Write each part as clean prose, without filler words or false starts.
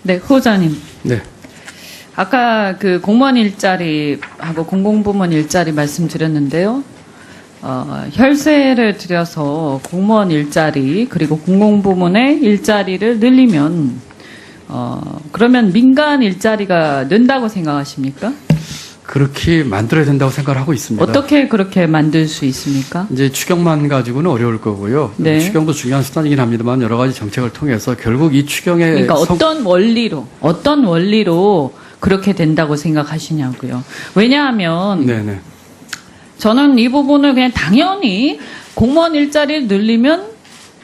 네, 후보자님. 네. 아까 그 공무원 일자리하고 공공부문 일자리 말씀드렸는데요. 혈세를 들여서 공무원 일자리 그리고 공공부문의 일자리를 늘리면 그러면 민간 일자리가 는다고 생각하십니까? 그렇게 만들어야 된다고 생각을 하고 있습니다. 어떻게 그렇게 만들 수 있습니까? 이제 추경만 가지고는 어려울 거고요. 네. 추경도 중요한 수단이긴 합니다만 여러 가지 정책을 통해서 결국 이 추경의 그러니까 어떤 원리로 그렇게 된다고 생각하시냐고요. 왜냐하면 네네. 저는 이 부분을 그냥 당연히 공무원 일자리를 늘리면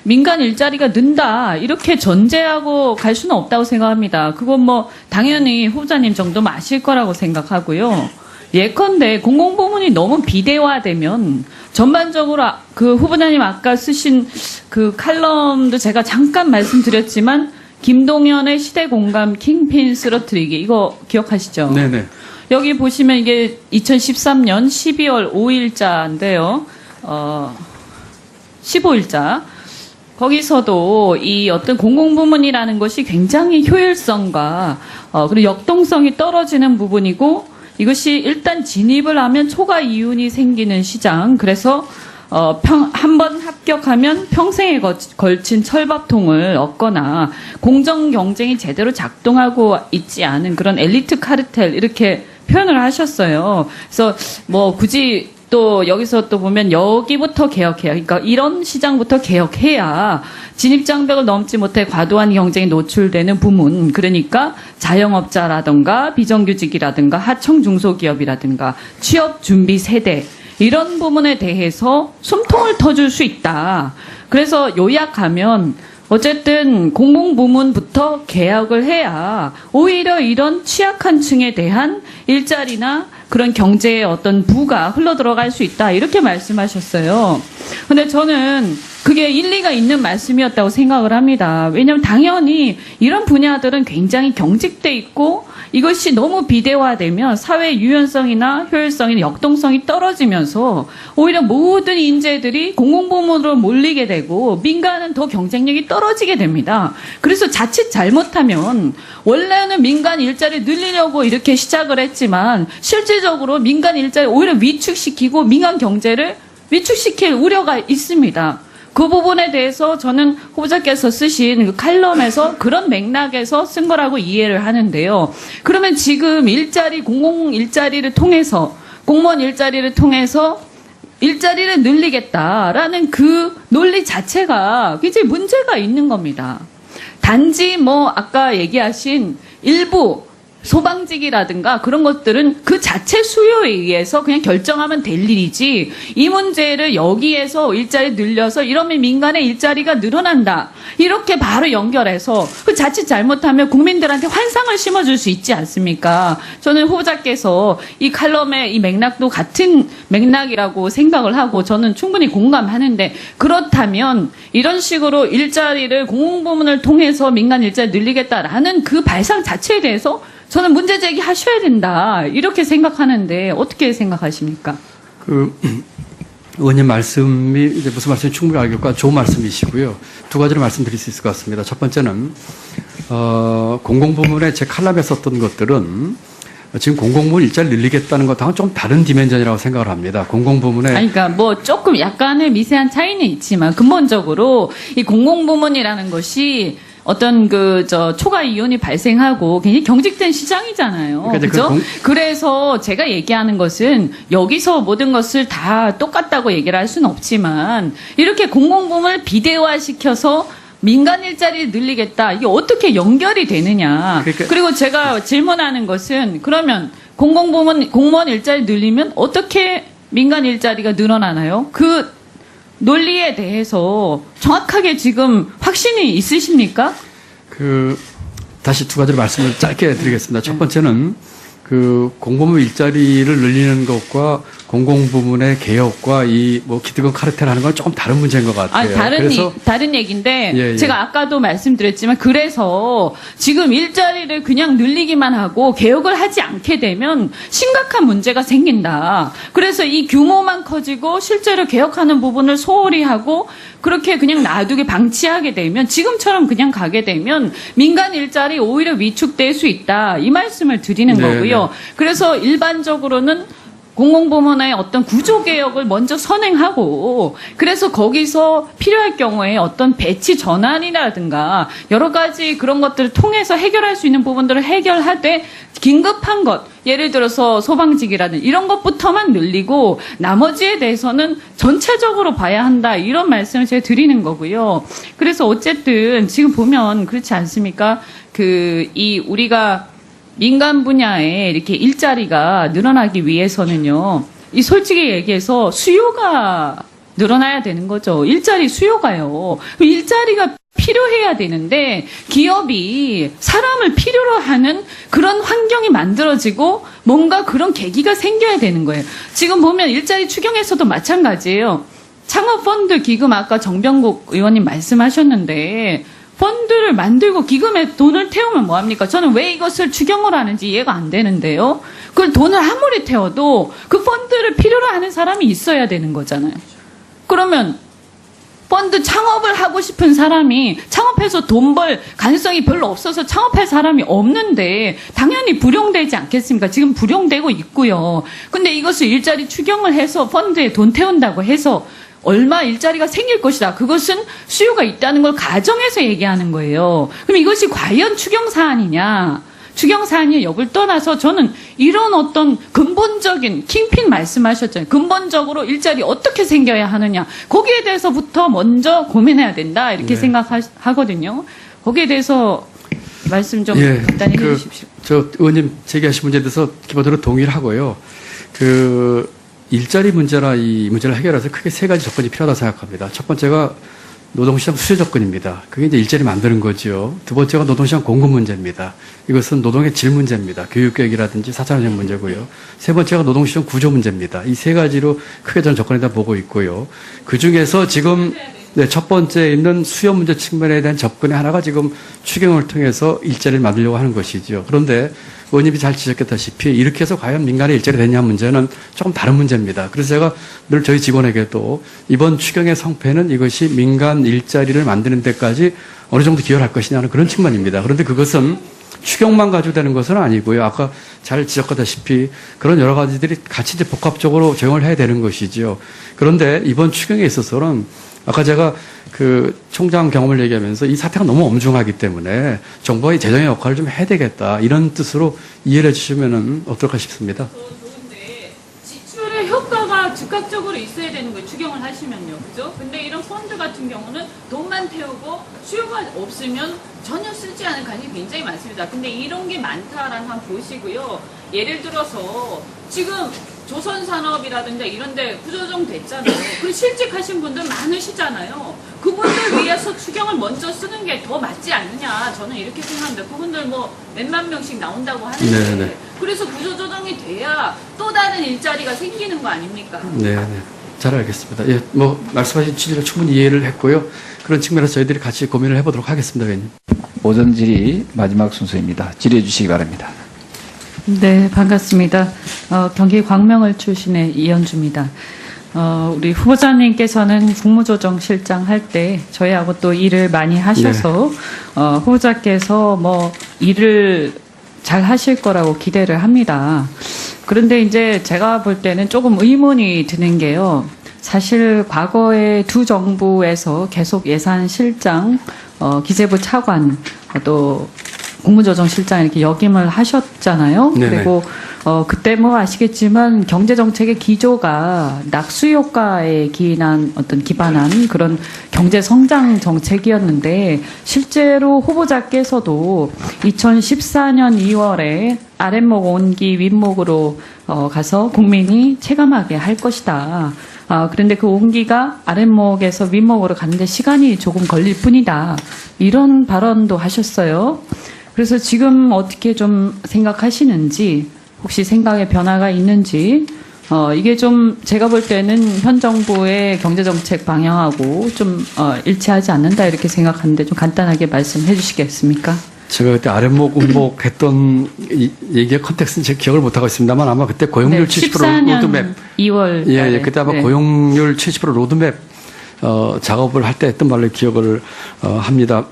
민간 일자리가 는다 이렇게 전제하고 갈 수는 없다고 생각합니다. 그건 뭐 당연히 후보자님 정도는 아실 거라고 생각하고요. 예컨대 공공부문이 너무 비대화되면 전반적으로 그 후보자님 아까 쓰신 그 칼럼도 제가 잠깐 말씀드렸지만 김동연의 시대공감 킹핀 쓰러뜨리기 이거 기억하시죠? 네네. 여기 보시면 이게 2013년 12월 5일자인데요. 15일자. 거기서도 이 어떤 공공부문이라는 것이 굉장히 효율성과 그리고 역동성이 떨어지는 부분이고 이것이 일단 진입을 하면 초과 이윤이 생기는 시장. 그래서 한 번 합격하면 평생에 걸친 철밥통을 얻거나 공정 경쟁이 제대로 작동하고 있지 않은 그런 엘리트 카르텔 이렇게 표현을 하셨어요. 그래서 뭐 굳이 또 여기서 또 보면 여기부터 개혁해야, 그러니까 이런 시장부터 개혁해야 진입장벽을 넘지 못해 과도한 경쟁에 노출되는 부문, 그러니까 자영업자라든가 비정규직이라든가 하청 중소기업이라든가 취업 준비 세대 이런 부분에 대해서 숨통을 터줄 수 있다. 그래서 요약하면 어쨌든 공공부문부터 개혁을 해야 오히려 이런 취약한 층에 대한 일자리나 그런 경제의 어떤 부가 흘러들어갈 수 있다. 이렇게 말씀하셨어요. 근데 저는 그게 일리가 있는 말씀이었다고 생각을 합니다. 왜냐하면 당연히 이런 분야들은 굉장히 경직돼 있고 이것이 너무 비대화되면 사회 유연성이나 효율성이나 역동성이 떨어지면서 오히려 모든 인재들이 공공부문으로 몰리게 되고 민간은 더 경쟁력이 떨어지게 됩니다. 그래서 자칫 잘못하면 원래는 민간 일자리 늘리려고 이렇게 시작을 했지만 실질적으로 민간 일자리 오히려 위축시키고 민간 경제를 위축시킬 우려가 있습니다. 그 부분에 대해서 저는 후보자께서 쓰신 그 칼럼에서 그런 맥락에서 쓴 거라고 이해를 하는데요. 그러면 지금 공공 일자리를 통해서, 공무원 일자리를 통해서 일자리를 늘리겠다라는 그 논리 자체가 굉장히 문제가 있는 겁니다. 단지 뭐 아까 얘기하신 일부 소방직이라든가 그런 것들은 그 자체 수요에 의해서 그냥 결정하면 될 일이지 이 문제를 여기에서 일자리 늘려서 이러면 민간의 일자리가 늘어난다. 이렇게 바로 연결해서 그 자칫 잘못하면 국민들한테 환상을 심어줄 수 있지 않습니까? 저는 후보자께서 이 칼럼의 이 맥락도 같은 맥락이라고 생각을 하고 저는 충분히 공감하는데 그렇다면 이런 식으로 일자리를 공공부문을 통해서 민간 일자리 늘리겠다라는 그 발상 자체에 대해서 저는 문제 제기하셔야 된다. 이렇게 생각하는데 어떻게 생각하십니까? 의원님 말씀이 이제 무슨 말씀인지 충분히 알겠고 좋은 말씀이시고요. 두 가지로 말씀드릴 수 있을 것 같습니다. 첫 번째는 공공부문에 제 칼럼에 썼던 것들은 지금 공공부문 일자리 늘리겠다는 것하고는 좀 다른 디멘전이라고 생각을 합니다. 공공부문에 그러니까 뭐 조금 약간의 미세한 차이는 있지만 근본적으로 이 공공부문이라는 것이 어떤 초과 이윤이 발생하고 굉장히 경직된 시장이잖아요. 그렇죠? 그래서 제가 얘기하는 것은 여기서 모든 것을 다 똑같다고 얘기를 할 수는 없지만 이렇게 공공부문을 비대화시켜서 민간 일자리를 늘리겠다. 이게 어떻게 연결이 되느냐. 그리고 제가 질문하는 것은 그러면 공무원 일자리 늘리면 어떻게 민간 일자리가 늘어나나요? 그 논리에 대해서 정확하게 지금 확신이 있으십니까? 다시 두 가지로 말씀을 짧게 드리겠습니다. 첫 번째는 그 공무원 일자리를 늘리는 것과 공공부문의 개혁과 이 뭐 기득권 카르텔 하는 건 조금 다른 문제인 것 같아요. 다른 얘기인데, 예, 예. 제가 아까도 말씀드렸지만, 그래서 지금 일자리를 그냥 늘리기만 하고 개혁을 하지 않게 되면 심각한 문제가 생긴다. 그래서 이 규모만 커지고 실제로 개혁하는 부분을 소홀히 하고 그렇게 그냥 놔두게 방치하게 되면, 지금처럼 그냥 가게 되면 민간 일자리 오히려 위축될 수 있다. 이 말씀을 드리는 네, 거고요. 그래서 일반적으로는 공공부문의 어떤 구조개혁을 먼저 선행하고, 그래서 거기서 필요할 경우에 어떤 배치 전환이라든가 여러 가지 그런 것들을 통해서 해결할 수 있는 부분들을 해결하되, 긴급한 것, 예를 들어서 소방직이라든 이런 것부터만 늘리고 나머지에 대해서는 전체적으로 봐야 한다, 이런 말씀을 제가 드리는 거고요. 그래서 어쨌든 지금 보면 그렇지 않습니까? 우리가 민간 분야에 이렇게 일자리가 늘어나기 위해서는요, 이 솔직히 얘기해서 수요가 늘어나야 되는 거죠. 일자리 수요가요. 일자리가 필요해야 되는데 기업이 사람을 필요로 하는 그런 환경이 만들어지고 뭔가 그런 계기가 생겨야 되는 거예요. 지금 보면 일자리 추경에서도 마찬가지예요. 창업펀드 기금, 아까 정병국 의원님 말씀하셨는데, 펀드를 만들고 기금에 돈을 태우면 뭐합니까? 저는 왜 이것을 추경을 하는지 이해가 안 되는데요. 그걸 돈을 아무리 태워도 그 펀드를 필요로 하는 사람이 있어야 되는 거잖아요. 그러면 펀드 창업을 하고 싶은 사람이 창업해서 돈 벌 가능성이 별로 없어서 창업할 사람이 없는데 당연히 불용되지 않겠습니까? 지금 불용되고 있고요. 근데 이것을 일자리 추경을 해서 펀드에 돈 태운다고 해서 얼마 일자리가 생길 것이다. 그것은 수요가 있다는 걸 가정해서 얘기하는 거예요. 그럼 이것이 과연 추경 사안이냐? 추경 사안이 여부를 떠나서 저는 이런 어떤 근본적인, 킹핀 말씀하셨잖아요. 근본적으로 일자리 어떻게 생겨야 하느냐. 거기에 대해서부터 먼저 고민해야 된다. 이렇게 네. 생각하거든요. 거기에 대해서 말씀 좀 예, 간단히 해주십시오. 저 의원님 제기하신 문제에 대해서 기본적으로 동의를 하고요. 일자리 문제나 이 문제를 해결해서 크게 세 가지 조건이 필요하다고 생각합니다. 첫 번째가 노동시장 수요 조건입니다. 그게 이제 일자리 만드는 거죠. 두 번째가 노동시장 공급 문제입니다. 이것은 노동의 질 문제입니다. 교육개혁이라든지 4차 전쟁 문제고요. 세 번째가 노동시장 구조 문제입니다. 이 세 가지로 크게 저는 접근이다 보고 있고요. 그 중에서 지금 첫 번째 있는 수요 문제 측면에 대한 접근의 하나가 지금 추경을 통해서 일자리를 만들려고 하는 것이죠. 그런데 의원님이 잘 지적했다시피 이렇게 해서 과연 민간에 일자리 되냐 문제는 조금 다른 문제입니다. 그래서 제가 늘 저희 직원에게도 이번 추경의 성패는 이것이 민간 일자리를 만드는 데까지 어느 정도 기여할 것이냐는 그런 측면입니다. 그런데 그것은 추경만 가지고 되는 것은 아니고요. 아까 잘 지적하다시피 그런 여러 가지들이 같이 이제 복합적으로 적용을 해야 되는 것이죠. 그런데 이번 추경에 있어서는 아까 제가 총장 경험을 얘기하면서 이 사태가 너무 엄중하기 때문에 정부가 이 재정의 역할을 좀 해야 되겠다. 이런 뜻으로 이해를 해주시면 어떨까 싶습니다. 좋은데 지출의 효과가 즉각적으로 있어야 되는 거예요. 추경을 하시면요. 그죠? 근데 이런 펀드 같은 경우는 돈만 태우고 수요가 없으면 전혀 쓰지 않은 간이 굉장히 많습니다. 근데 이런 게 많다라는 한 보시고요. 예를 들어서 지금 조선산업이라든가 이런 데 구조조정 됐잖아요. 그리고 실직하신 분들 많으시잖아요. 그분들 위해서 추경을 먼저 쓰는 게 더 맞지 않느냐. 저는 이렇게 생각합니다. 그분들 뭐 몇만 명씩 나온다고 하는데. 네네. 그래서 구조조정이 돼야 또 다른 일자리가 생기는 거 아닙니까? 네. 잘 알겠습니다. 예, 말씀하신 취지를 충분히 이해를 했고요. 그런 측면에서 저희들이 같이 고민을 해보도록 하겠습니다, 의원님. 오전 질의 마지막 순서입니다. 질의해 주시기 바랍니다. 네, 반갑습니다. 경기 광명을 출신의 이현주입니다. 우리 후보자님께서는 국무조정실장 할 때 저희하고 또 일을 많이 하셔서 후보자께서 일을 잘 하실 거라고 기대를 합니다. 그런데 이제 제가 볼 때는 조금 의문이 드는 게요. 사실 과거에 두 정부에서 계속 예산실장, 기재부 차관, 또 국무조정실장 이렇게 역임을 하셨잖아요. 네네. 그리고 그때 아시겠지만 경제정책의 기조가 낙수효과에 기반한 그런 경제성장 정책이었는데 실제로 후보자께서도 2014년 2월에 아랫목 온기 윗목으로 가서 국민이 체감하게 할 것이다. 그런데 그 온기가 아랫목에서 윗목으로 가는데 시간이 조금 걸릴 뿐이다. 이런 발언도 하셨어요. 그래서 지금 어떻게 좀 생각하시는지, 혹시 생각의 변화가 있는지, 이게 좀 제가 볼 때는 현 정부의 경제정책 방향하고 좀 일치하지 않는다 이렇게 생각하는데 좀 간단하게 말씀해 주시겠습니까? 제가 그때 아랫목, 운목 했던 얘기의 컨텍스트는 제가 기억을 못하고 있습니다만 아마 그때 고용률 70% 14년 로드맵. 2월. 예, 그때 아마 고용률 70% 로드맵 작업을 할 때 했던 말로 기억을 합니다.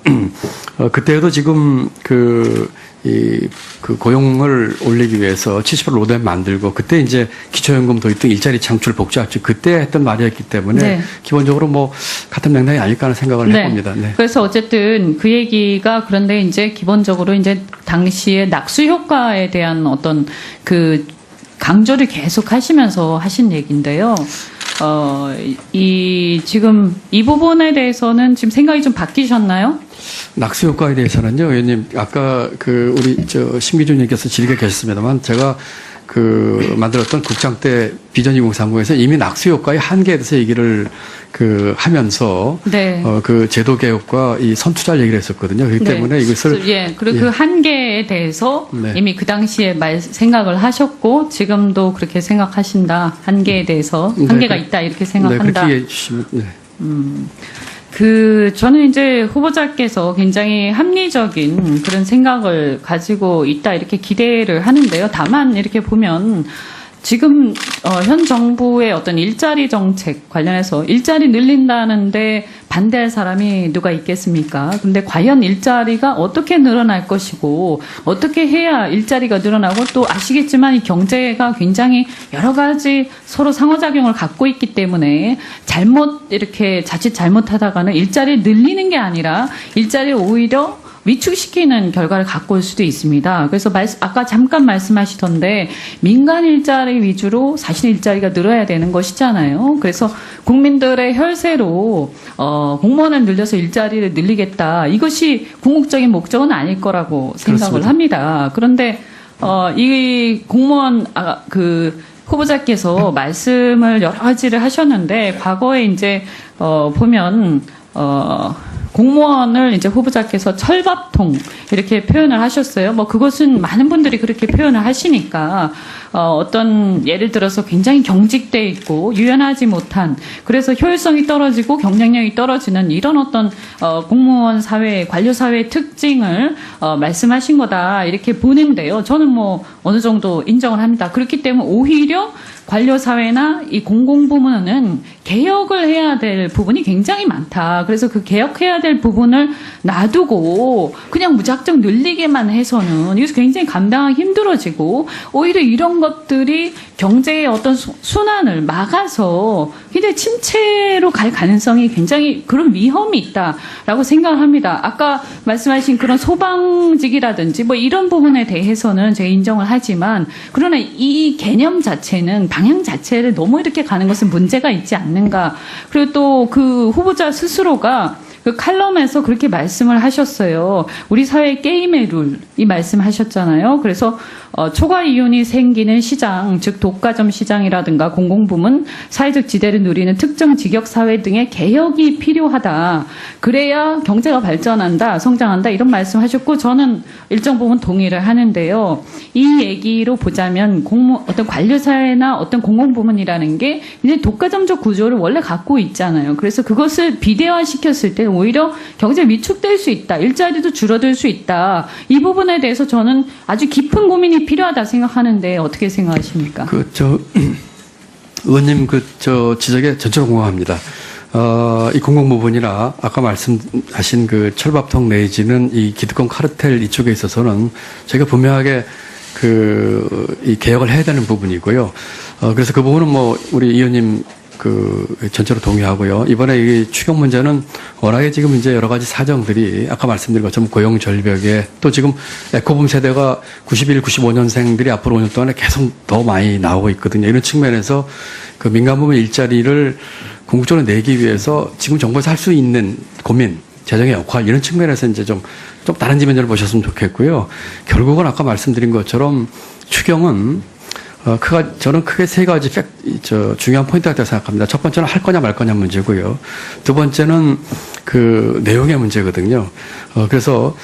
그때도 지금 그 고용을 올리기 위해서 70% 로드맵 만들고 그때 이제 기초연금 도입 등 일자리 창출 복지합치 그때 했던 말이었기 때문에 네. 기본적으로 뭐 같은 맥락이 아닐까 하는 생각을 해봅니다. 네. 그래서 어쨌든 그 얘기가 그런데 이제 기본적으로 이제 당시에 낙수 효과에 대한 어떤 그 강조를 계속 하시면서 하신 얘기인데요. 지금 이 부분에 대해서는 지금 생각이 좀 바뀌셨나요? 낙수 효과에 대해서는요, 의원님, 아까 우리 심기준 의원께서 질의가 계셨습니다만, 제가 만들었던 국장 때 비전 2030에서 이미 낙수 효과의 한계에 대해서 얘기를 하면서, 네. 그 제도 개혁과 이 선투자를 얘기를 했었거든요. 그렇기 때문에 이것을. 그리고 그 한계에 대해서 네. 이미 그 당시에 생각을 하셨고, 지금도 그렇게 생각하신다. 한계에 대해서. 한계가 있다. 이렇게 생각한다. 네, 그렇게 얘기해 주시면, 네. 저는 이제 후보자께서 굉장히 합리적인 그런 생각을 가지고 있다 이렇게 기대를 하는데요. 다만 이렇게 보면 지금 현 정부의 어떤 일자리 정책 관련해서 일자리 늘린다는데 반대할 사람이 누가 있겠습니까? 근데 과연 일자리가 어떻게 늘어날 것이고 어떻게 해야 일자리가 늘어나고 또 아시겠지만 이 경제가 굉장히 여러 가지 서로 상호작용을 갖고 있기 때문에 자칫 잘못하다가는 일자리를 늘리는 게 아니라 일자리를 오히려 위축시키는 결과를 갖고 올 수도 있습니다. 그래서 아까 잠깐 말씀하시던데 민간 일자리 위주로 사실 일자리가 늘어야 되는 것이잖아요. 그래서 국민들의 혈세로 공무원을 늘려서 일자리를 늘리겠다. 이것이 궁극적인 목적은 아닐 거라고 생각을 그렇습니다. 합니다. 그런데 이 공무원 후보자께서 말씀을 여러 가지를 하셨는데 과거에 이제 보면 공무원을 이제 후보자께서 철밥통 이렇게 표현을 하셨어요. 뭐 그것은 많은 분들이 그렇게 표현을 하시니까 어떤 예를 들어서 굉장히 경직돼 있고 유연하지 못한 그래서 효율성이 떨어지고 경쟁력이 떨어지는 이런 어떤 공무원 사회, 관료 사회의 특징을 말씀하신 거다 이렇게 보는데요. 저는 뭐 어느 정도 인정을 합니다. 그렇기 때문에 오히려 관료 사회나 이 공공부문은 개혁을 해야 될 부분이 굉장히 많다. 그래서 그 개혁해야 될 부분을 놔두고 그냥 무작정 늘리게만 해서는 이것이 굉장히 감당하기 힘들어지고 오히려 이런 것들이 경제의 어떤 순환을 막아서 굉장히 침체로 갈 가능성이 굉장히 그런 위험이 있다라고 생각을 합니다. 아까 말씀하신 그런 소방직이라든지 뭐 이런 부분에 대해서는 제가 인정을 하지만 그러나 이 개념 자체는 방향 자체를 너무 이렇게 가는 것은 문제가 있지 않는가. 그리고 또 그 후보자 스스로가 그 칼럼에서 그렇게 말씀을 하셨어요. 우리 사회 게임의 룰, 이 말씀하셨잖아요. 그래서 초과 이윤이 생기는 시장, 즉 독과점 시장이라든가 공공부문, 사회적 지대를 누리는 특정 직역사회 등의 개혁이 필요하다. 그래야 경제가 발전한다, 성장한다 이런 말씀하셨고 저는 일정 부분 동의를 하는데요. 이 얘기로 보자면 어떤 관료사회나 어떤 공공부문이라는 게 이제 독과점적 구조를 원래 갖고 있잖아요. 그래서 그것을 비대화시켰을 때 오히려 경제 위축될 수 있다. 일자리도 줄어들 수 있다. 이 부분에 대해서 저는 아주 깊은 고민이 필요하다 생각하는데 어떻게 생각하십니까? 의원님 지적에 전적으로 공감합니다. 이 공공부문이나 아까 말씀하신 그 철밥통 내지는 이 기득권 카르텔 이쪽에 있어서는 저희가 분명하게 이 개혁을 해야 되는 부분이고요. 그래서 그 부분은 뭐 우리 의원님 전체로 동의하고요. 이번에 이 추경 문제는 워낙에 지금 이제 여러 가지 사정들이 아까 말씀드린 것처럼 고용 절벽에 또 지금 에코붐 세대가 91, 95년생들이 앞으로 5년 동안에 계속 더 많이 나오고 있거든요. 이런 측면에서 그 민간 부문 일자리를 궁극적으로 내기 위해서 지금 정부에서 할 수 있는 고민, 재정의 역할 이런 측면에서 이제 좀 다른 지면을 보셨으면 좋겠고요. 결국은 아까 말씀드린 것처럼 추경은 저는 크게 세 가지 중요한 포인트가 있다고 생각합니다. 첫 번째는 할 거냐 말 거냐 문제고요. 두 번째는 그 내용의 문제거든요. 그래서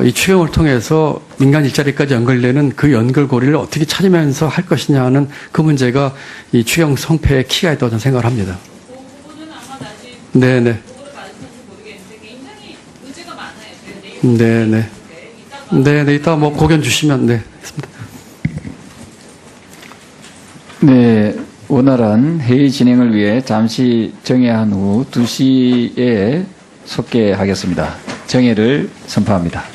이 추경을 통해서 민간 일자리까지 연결되는 그 연결고리를 어떻게 찾으면서 할 것이냐 하는 그 문제가 이 추경 성패의 키가 있다고 저는 생각을 합니다. 그 부분은 아마 나중에 네네. 보고를 받으셨는지 모르겠는데 굉장히 문제가 많아요. 네네. 네네. 이따 뭐 고견 주시면, 네. 알겠습니다. 네, 원활한 회의 진행을 위해 잠시 정회한 후 2시에 속개하겠습니다. 정회를 선포합니다.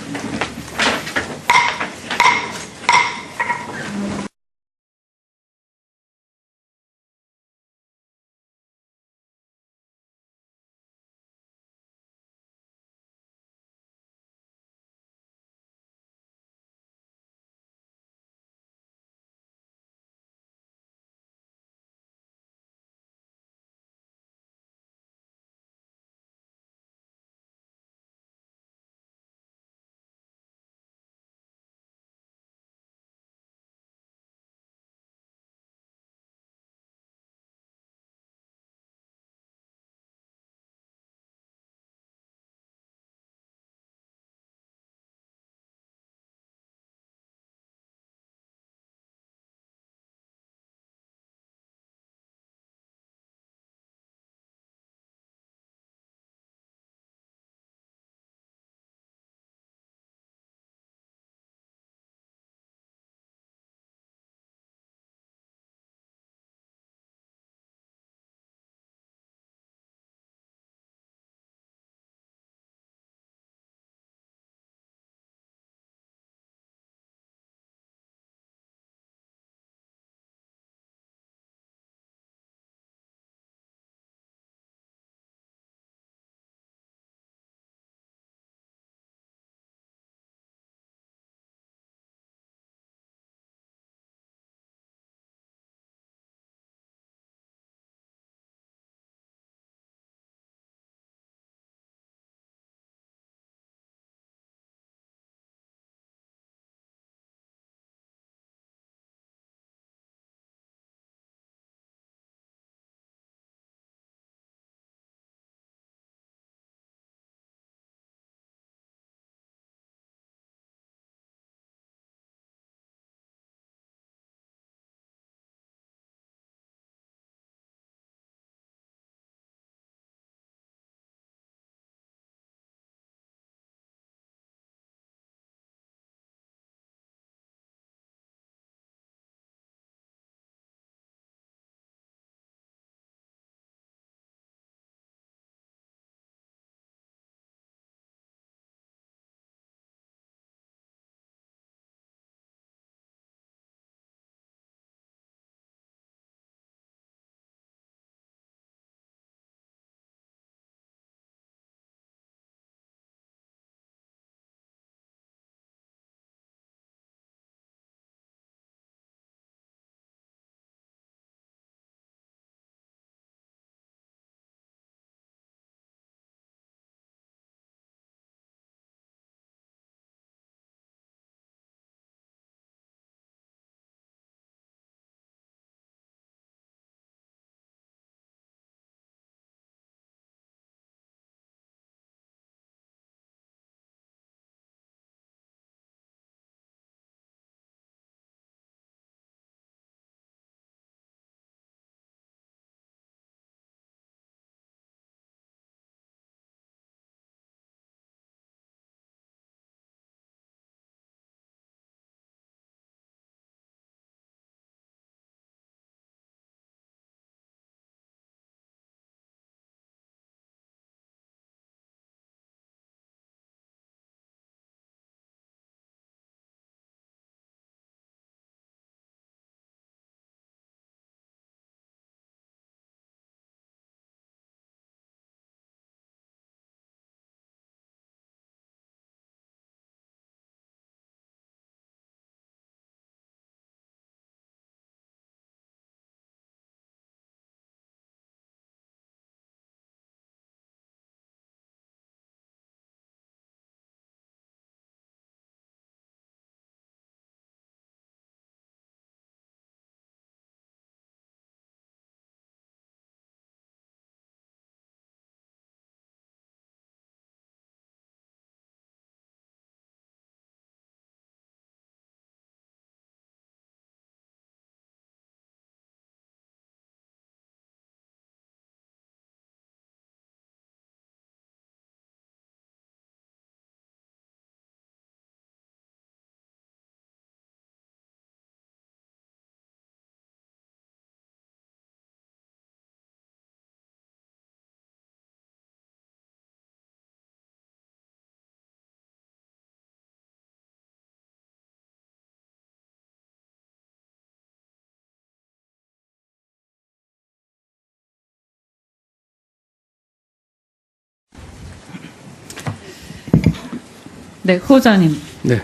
네, 후보자님. 네.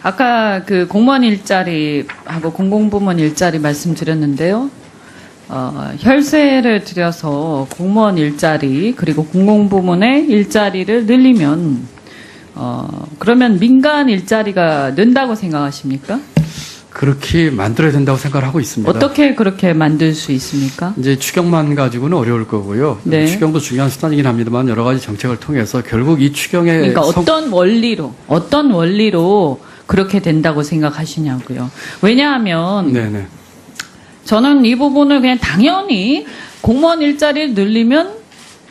아까 그 공무원 일자리하고 공공부문 일자리 말씀드렸는데요. 혈세를 들여서 공무원 일자리 그리고 공공부문의 일자리를 늘리면 그러면 민간 일자리가 는다고 생각하십니까? 그렇게 만들어야 된다고 생각을 하고 있습니다. 어떻게 그렇게 만들 수 있습니까? 이제 추경만 가지고는 어려울 거고요. 네. 추경도 중요한 수단이긴 합니다만 여러 가지 정책을 통해서 결국 이 추경의 그러니까 어떤 원리로 그렇게 된다고 생각하시냐고요. 왜냐하면 네네. 저는 이 부분을 그냥 당연히 공무원 일자리를 늘리면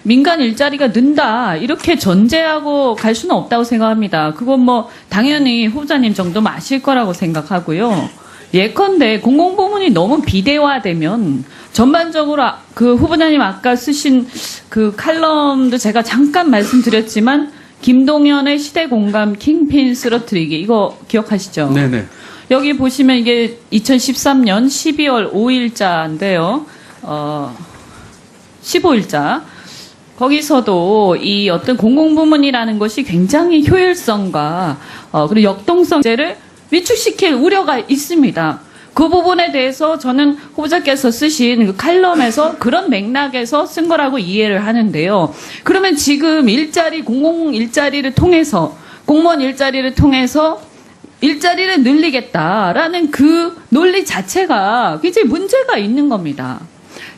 민간 일자리가 는다 이렇게 전제하고 갈 수는 없다고 생각합니다. 그건 뭐 당연히 후보자님 정도는 아실 거라고 생각하고요. 예컨대 공공부문이 너무 비대화되면 전반적으로 그 후보자님 아까 쓰신 그 칼럼도 제가 잠깐 말씀드렸지만 김동연의 시대공감 킹핀 쓰러뜨리기 이거 기억하시죠? 네네. 여기 보시면 이게 2013년 12월 5일자인데요. 15일자. 거기서도 이 어떤 공공부문이라는 것이 굉장히 효율성과 그리고 역동성제를 위축시킬 우려가 있습니다. 그 부분에 대해서 저는 후보자께서 쓰신 그 칼럼에서 그런 맥락에서 쓴 거라고 이해를 하는데요. 그러면 지금 공공 일자리를 통해서 공무원 일자리를 통해서 일자리를 늘리겠다라는 그 논리 자체가 굉장히 문제가 있는 겁니다.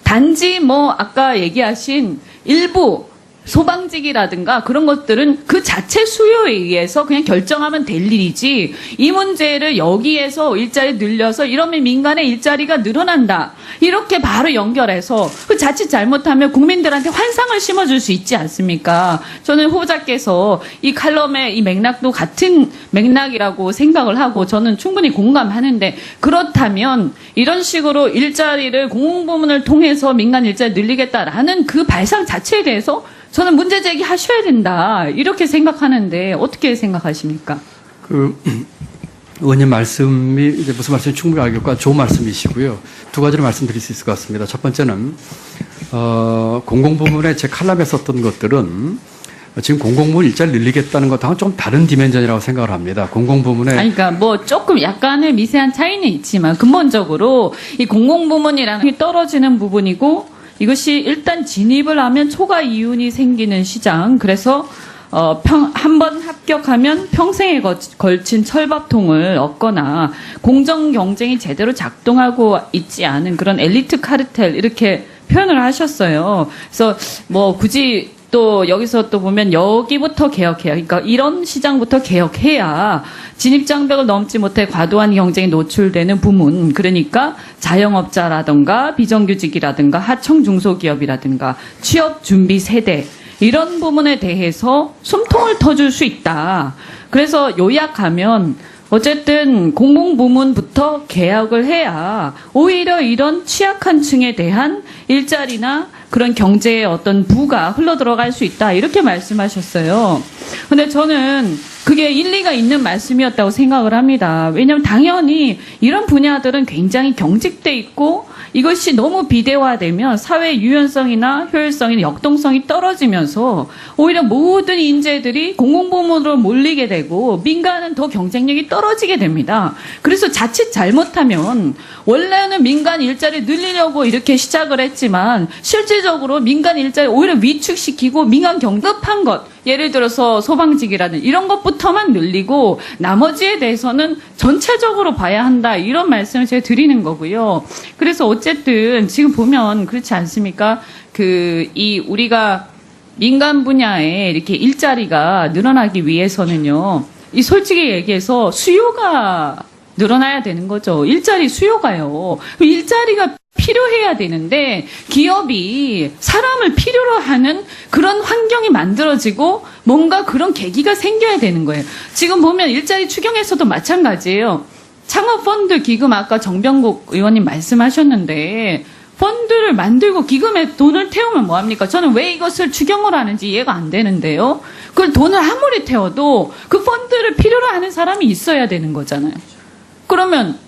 단지 아까 얘기하신 일부 소방직이라든가 그런 것들은 그 자체 수요에 의해서 그냥 결정하면 될 일이지 이 문제를 여기에서 일자리 늘려서 이러면 민간의 일자리가 늘어난다. 이렇게 바로 연결해서 그 자칫 잘못하면 국민들한테 환상을 심어줄 수 있지 않습니까? 저는 후보자께서 이 칼럼의 이 맥락도 같은 맥락이라고 생각을 하고 저는 충분히 공감하는데 그렇다면 이런 식으로 일자리를 공공부문을 통해서 민간 일자리 늘리겠다라는 그 발상 자체에 대해서 저는 문제 제기하셔야 된다 이렇게 생각하는데 어떻게 생각하십니까? 의원님 말씀이 이제 무슨 말씀인지 충분히 알겠고 좋은 말씀이시고요. 두 가지를 말씀드릴 수 있을 것 같습니다. 첫 번째는 공공부문에 제 칼럼에 썼던 것들은 지금 공공부문 일자리 늘리겠다는 것하고는 좀 다른 디멘전이라고 생각을 합니다. 공공부문에 그러니까 조금 약간의 미세한 차이는 있지만 근본적으로 이 공공부문이라는 게 떨어지는 부분이고 이것이 일단 진입을 하면 초과 이윤이 생기는 시장. 그래서 한 번 합격하면 평생에 걸친 철밥통을 얻거나 공정 경쟁이 제대로 작동하고 있지 않은 그런 엘리트 카르텔 이렇게 표현을 하셨어요. 그래서 굳이 또 여기서 또 보면 여기부터 개혁해야 그러니까 이런 시장부터 개혁해야 진입장벽을 넘지 못해 과도한 경쟁에 노출되는 부문 그러니까 자영업자라든가 비정규직이라든가 하청 중소기업이라든가 취업 준비 세대 이런 부분에 대해서 숨통을 터줄 수 있다. 그래서 요약하면 어쨌든 공공부문부터 개혁을 해야 오히려 이런 취약한 층에 대한 일자리나 그런 경제의 어떤 부가 흘러들어갈 수 있다. 이렇게 말씀하셨어요. 근데 저는 그게 일리가 있는 말씀이었다고 생각을 합니다. 왜냐하면 당연히 이런 분야들은 굉장히 경직돼 있고 이것이 너무 비대화되면 사회 유연성이나 효율성이나 역동성이 떨어지면서 오히려 모든 인재들이 공공부문으로 몰리게 되고 민간은 더 경쟁력이 떨어지게 됩니다. 그래서 자칫 잘못하면 원래는 민간 일자리 늘리려고 이렇게 시작을 했지만 실질적으로 민간 일자리 오히려 위축시키고 민간 경급한 것 예를 들어서 소방직이라든 이런 것부터만 늘리고 나머지에 대해서는 전체적으로 봐야 한다 이런 말씀을 제가 드리는 거고요. 그래서 어쨌든 지금 보면 그렇지 않습니까? 우리가 민간 분야에 이렇게 일자리가 늘어나기 위해서는요. 솔직히 얘기해서 수요가 늘어나야 되는 거죠. 일자리 수요가요. 일자리가 필요해야 되는데 기업이 사람을 필요로 하는 그런 환경이 만들어지고 뭔가 그런 계기가 생겨야 되는 거예요. 지금 보면 일자리 추경에서도 마찬가지예요. 창업펀드 기금 아까 정병국 의원님 말씀하셨는데 펀드를 만들고 기금에 돈을 태우면 뭐합니까? 저는 왜 이것을 추경을 하는지 이해가 안 되는데요. 그 돈을 아무리 태워도 그 펀드를 필요로 하는 사람이 있어야 되는 거잖아요. 그러면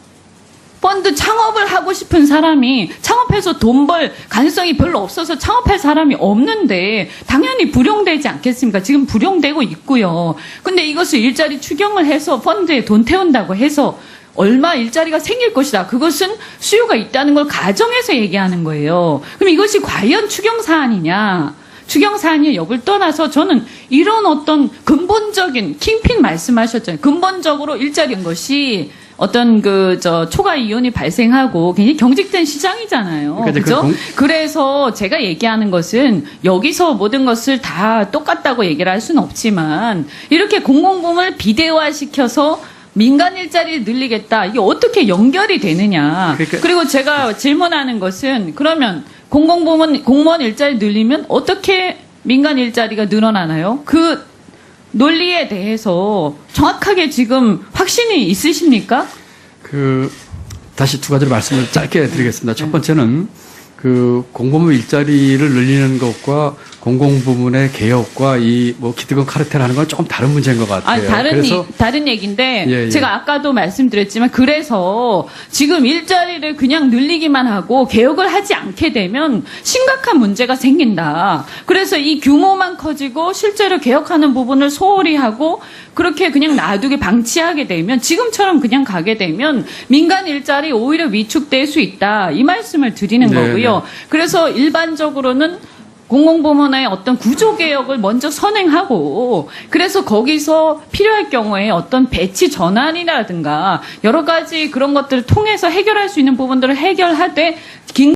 펀드 창업을 하고 싶은 사람이 창업해서 돈 벌 가능성이 별로 없어서 창업할 사람이 없는데 당연히 불용되지 않겠습니까? 지금 불용되고 있고요. 근데 이것을 일자리 추경을 해서 펀드에 돈 태운다고 해서 얼마 일자리가 생길 것이다. 그것은 수요가 있다는 걸 가정해서 얘기하는 거예요. 그럼 이것이 과연 추경 사안이냐? 추경 사안이 여부를 떠나서 저는 이런 어떤 근본적인 킹핀 말씀하셨잖아요. 근본적으로 일자리인 것이 어떤 초과 이윤이 발생하고 굉장히 경직된 시장이잖아요. 그러니까 이제 그죠? 그래서 제가 얘기하는 것은 여기서 모든 것을 다 똑같다고 얘기를 할 수는 없지만 이렇게 공공부문을 비대화시켜서 민간 일자리를 늘리겠다. 이게 어떻게 연결이 되느냐. 그러니까- 그리고 제가 질문하는 것은 그러면 공무원 일자리 늘리면 어떻게 민간 일자리가 늘어나나요? 그 논리에 대해서 정확하게 지금 확신이 있으십니까? 다시 두 가지로 말씀을 짧게 드리겠습니다. 첫 번째는 공공부문 일자리를 늘리는 것과 공공부문의 개혁과 기득권 카르텔 하는 건 조금 다른 문제인 것 같아요. 다른 얘기인데, 예. 제가 아까도 말씀드렸지만, 그래서 지금 일자리를 그냥 늘리기만 하고 개혁을 하지 않게 되면 심각한 문제가 생긴다. 그래서 이 규모만 커지고 실제로 개혁하는 부분을 소홀히 하고 그렇게 그냥 놔두게 방치하게 되면 지금처럼 그냥 가게 되면 민간 일자리 오히려 위축될 수 있다. 이 말씀을 드리는 네, 거고요. 그래서 일반적으로는 공공부문의 어떤 구조개혁을 먼저 선행하고 그래서 거기서 필요할 경우에 어떤 배치 전환이라든가 여러 가지 그런 것들을 통해서 해결할 수 있는 부분들을 해결하되